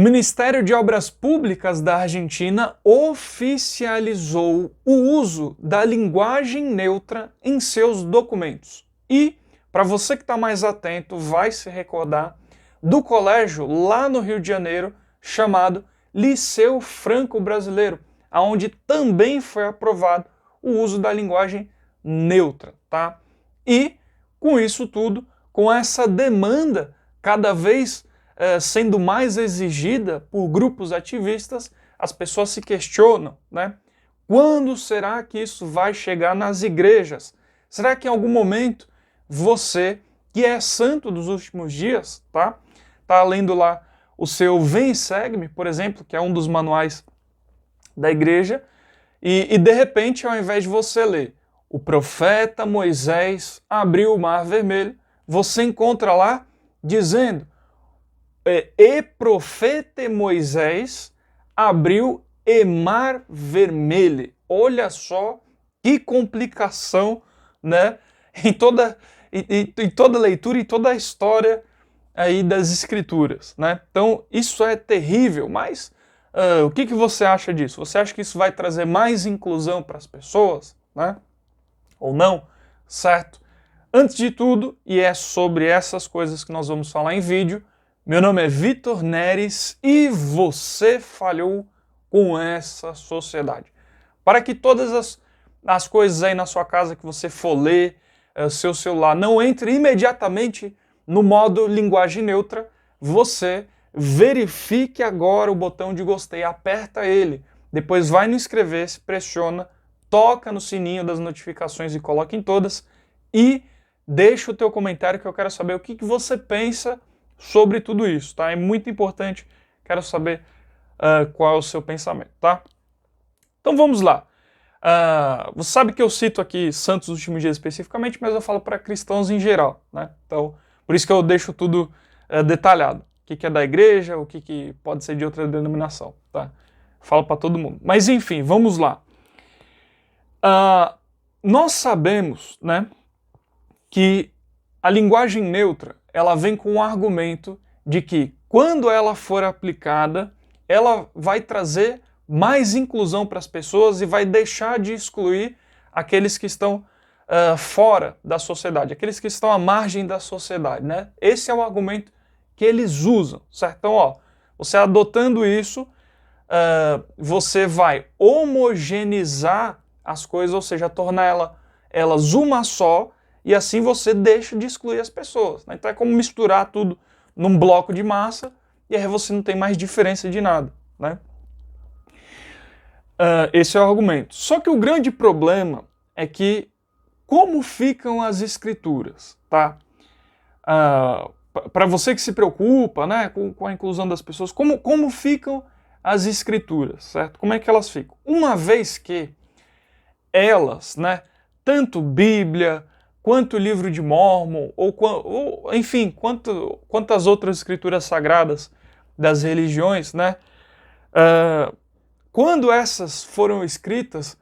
O Ministério de Obras Públicas da Argentina oficializou o uso da linguagem neutra em seus documentos. E, para você que está mais atento, vai se recordar do colégio lá no Rio de Janeiro chamado Liceu Franco-Brasileiro, onde também foi aprovado o uso da linguagem neutra, tá? E, com isso tudo, com essa demanda cada vez sendo mais exigida por grupos ativistas, as pessoas se questionam, né? Quando será que isso vai chegar nas igrejas? Será que em algum momento você, que é santo dos últimos dias, tá lendo lá o seu Vem e Segue-me, por exemplo, que é um dos manuais da igreja, e de repente, ao invés de você ler o profeta Moisés abriu o mar vermelho, você encontra lá dizendo e profeta Moisés abriu e mar vermelho. Olha só que complicação, né? Em toda leitura e toda a história aí das escrituras, né? Então isso é terrível, mas o que você acha disso? Você acha que isso vai trazer mais inclusão para as pessoas, né? Ou não? Certo? Antes de tudo, e é sobre essas coisas que nós vamos falar em vídeo, meu nome é Vitor Neres e você falhou com essa sociedade. Para que todas as coisas aí na sua casa que você for ler, seu celular, não entre imediatamente no modo linguagem neutra, você verifique agora o botão de gostei, aperta ele, depois vai no inscrever-se, pressiona, toca no sininho das notificações e coloca em todas e deixa o teu comentário que eu quero saber o que você pensa sobre tudo isso, tá? É muito importante, quero saber qual é o seu pensamento, tá? Então vamos lá. Você sabe que eu cito aqui Santos dos Últimos Dias especificamente, mas eu falo para cristãos em geral, né? Então, por isso que eu deixo tudo detalhado. O que é da igreja, o que pode ser de outra denominação, tá? Falo para todo mundo. Mas enfim, vamos lá. Nós sabemos, né, que a linguagem neutra ela vem com o argumento de que quando ela for aplicada, ela vai trazer mais inclusão para as pessoas e vai deixar de excluir aqueles que estão fora da sociedade, aqueles que estão à margem da sociedade, né? Esse é o argumento que eles usam, certo? Então, você adotando isso, você vai homogeneizar as coisas, ou seja, tornar elas uma só, e assim você deixa de excluir as pessoas, né? Então é como misturar tudo num bloco de massa, e aí você não tem mais diferença de nada, né? Esse é o argumento. Só que o grande problema é que como ficam as escrituras, tá? Para você que se preocupa, né, com a inclusão das pessoas, como ficam as escrituras, certo? Como é que elas ficam? Uma vez que elas, né, tanto Bíblia, quanto o livro de Mórmon, ou enfim, quantas outras escrituras sagradas das religiões, né, quando essas foram escritas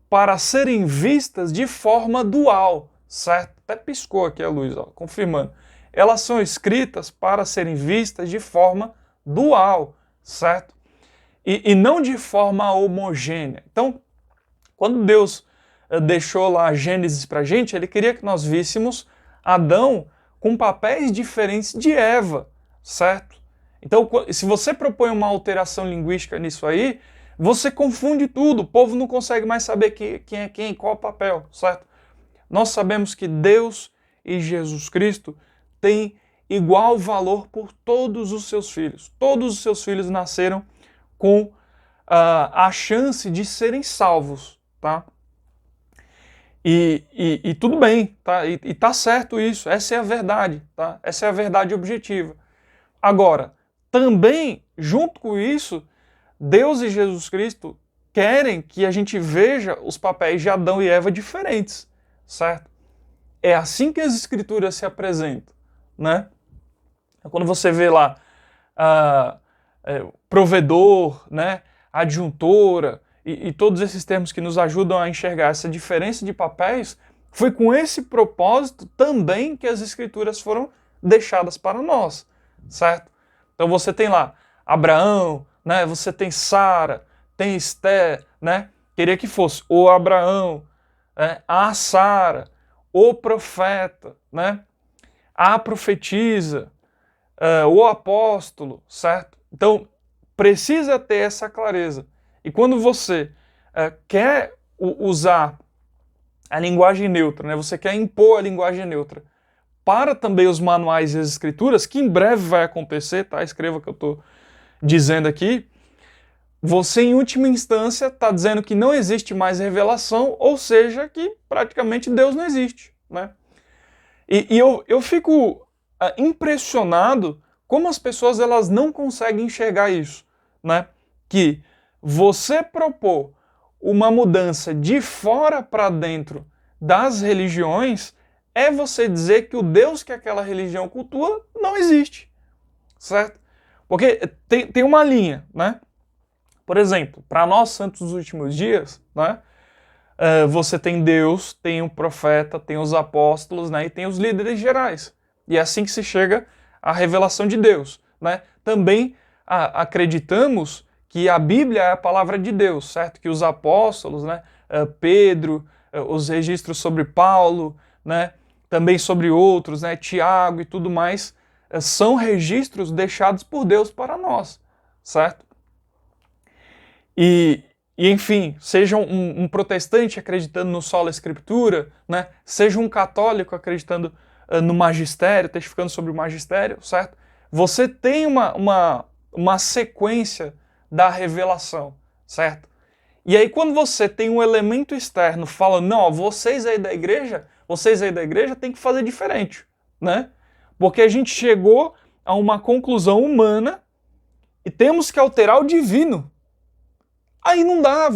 para serem vistas de forma dual, certo? Até piscou aqui a luz, confirmando. Elas são escritas para serem vistas de forma dual, certo? E não de forma homogênea. Então, quando Deus deixou lá a Gênesis para a gente, ele queria que nós víssemos Adão com papéis diferentes de Eva, certo? Então, se você propõe uma alteração linguística nisso aí, você confunde tudo, o povo não consegue mais saber quem é quem, qual o papel, certo? Nós sabemos que Deus e Jesus Cristo têm igual valor por todos os seus filhos. Todos os seus filhos nasceram com a chance de serem salvos, tá? E tudo bem, tá? E tá certo isso, essa é a verdade, tá? Essa é a verdade objetiva. Agora, também, junto com isso, Deus e Jesus Cristo querem que a gente veja os papéis de Adão e Eva diferentes, certo? É assim que as escrituras se apresentam, né? Quando você vê lá provedor, né, adjuntora e todos esses termos que nos ajudam a enxergar essa diferença de papéis, foi com esse propósito também que as escrituras foram deixadas para nós, certo? Então você tem lá Abraão, né? Você tem Sara, tem Esté, né? Queria que fosse o Abraão, a Sara, o profeta, né? A profetisa, o apóstolo, certo? Então, precisa ter essa clareza. E quando você quer usar a linguagem neutra, né? Você quer impor a linguagem neutra para também os manuais e as escrituras, que em breve vai acontecer, tá? Escreva o que eu estou dizendo aqui. Você, em última instância, está dizendo que não existe mais revelação, ou seja, que praticamente Deus não existe, né? E eu fico impressionado como as pessoas elas não conseguem enxergar isso, né? Que você propor uma mudança de fora para dentro das religiões é você dizer que o Deus que aquela religião cultua não existe, certo? Porque tem uma linha, né? Por exemplo, para nós santos dos últimos dias, né? Você tem Deus, tem o profeta, tem os apóstolos, né? E tem os líderes gerais. E é assim que se chega à revelação de Deus, né? Também acreditamos que a Bíblia é a palavra de Deus, certo? Que os apóstolos, né? Pedro, os registros sobre Paulo, né? Também sobre outros, né? Tiago e tudo mais, são registros deixados por Deus para nós, certo? E enfim, seja um protestante acreditando no sola escritura, né? Seja um católico acreditando no magistério, testificando sobre o magistério, certo? Você tem uma sequência da revelação, certo? E aí quando você tem um elemento externo falando, não, ó, vocês aí da igreja têm que fazer diferente, né? Porque a gente chegou a uma conclusão humana e temos que alterar o divino. Aí não dá,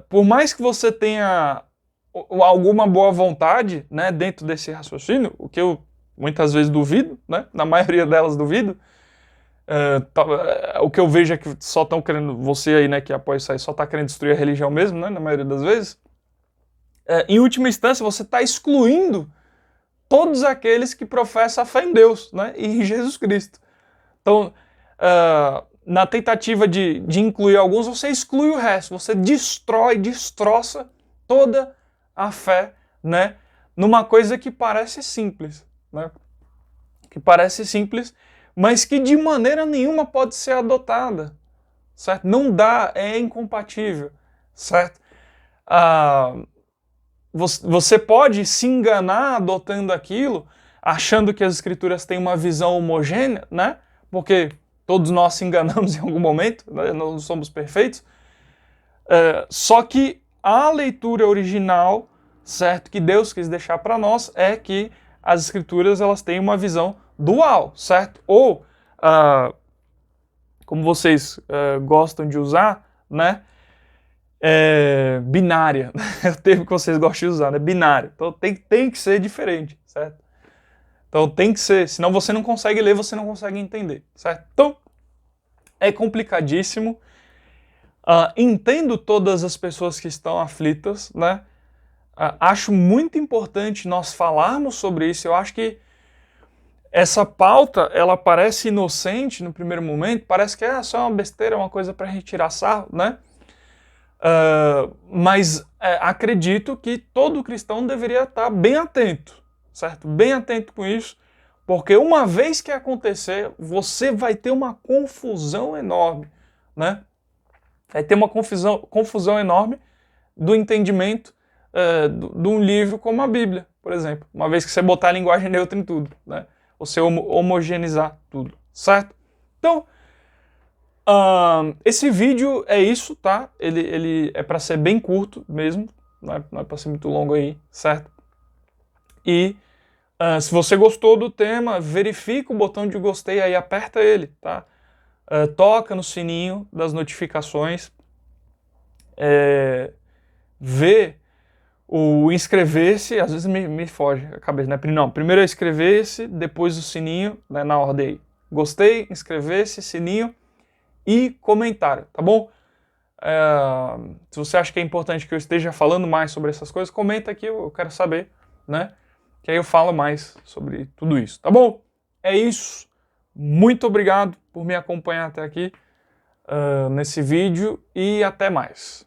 por mais que você tenha alguma boa vontade, né, dentro desse raciocínio, o que eu muitas vezes duvido, né, na maioria delas duvido, o que eu vejo é que só estão querendo, você aí, né, que apoia isso aí, só está querendo destruir a religião mesmo, né, na maioria das vezes. Em última instância, você está excluindo todos aqueles que professam a fé em Deus, né, e em Jesus Cristo. Então, na tentativa de incluir alguns, você exclui o resto, você destroça toda a fé, né, numa coisa que parece simples, né, que parece simples, mas que de maneira nenhuma pode ser adotada, certo? Não dá, é incompatível, certo? Você pode se enganar adotando aquilo, achando que as escrituras têm uma visão homogênea, né, porque todos nós se enganamos em algum momento, né? Não somos perfeitos. Só que a leitura original, certo, que Deus quis deixar para nós é que as escrituras elas têm uma visão dual, certo? Ou, como vocês gostam de usar, né? Binária. É o termo que vocês gostam de usar, né? Binário. Então tem que ser diferente, certo? Então tem que ser, senão você não consegue ler, você não consegue entender, certo? Então, é complicadíssimo. Entendo todas as pessoas que estão aflitas, né? Acho muito importante nós falarmos sobre isso. Eu acho que essa pauta, ela parece inocente no primeiro momento, parece que é só uma besteira, uma coisa para a gente tirar sarro, né? Mas acredito que todo cristão deveria estar bem atento, certo? Bem atento com isso, porque uma vez que acontecer, você vai ter uma confusão enorme, né? Vai ter uma confusão enorme do entendimento de um livro como a Bíblia, por exemplo. Uma vez que você botar a linguagem neutra em tudo, né? Você homogeneizar tudo, certo? Então, esse vídeo é isso, tá? Ele é para ser bem curto mesmo, não é para ser muito longo aí, certo? E se você gostou do tema, verifica o botão de gostei aí, aperta ele, tá? Toca no sininho das notificações, vê o inscrever-se, às vezes me foge a cabeça, né? Não, primeiro é inscrever-se, depois o sininho, né, na ordem aí. Gostei, inscrever-se, sininho e comentário, tá bom? Se você acha que é importante que eu esteja falando mais sobre essas coisas, comenta aqui, eu quero saber, né? Que aí eu falo mais sobre tudo isso, tá bom? É isso. Muito obrigado por me acompanhar até aqui nesse vídeo e até mais.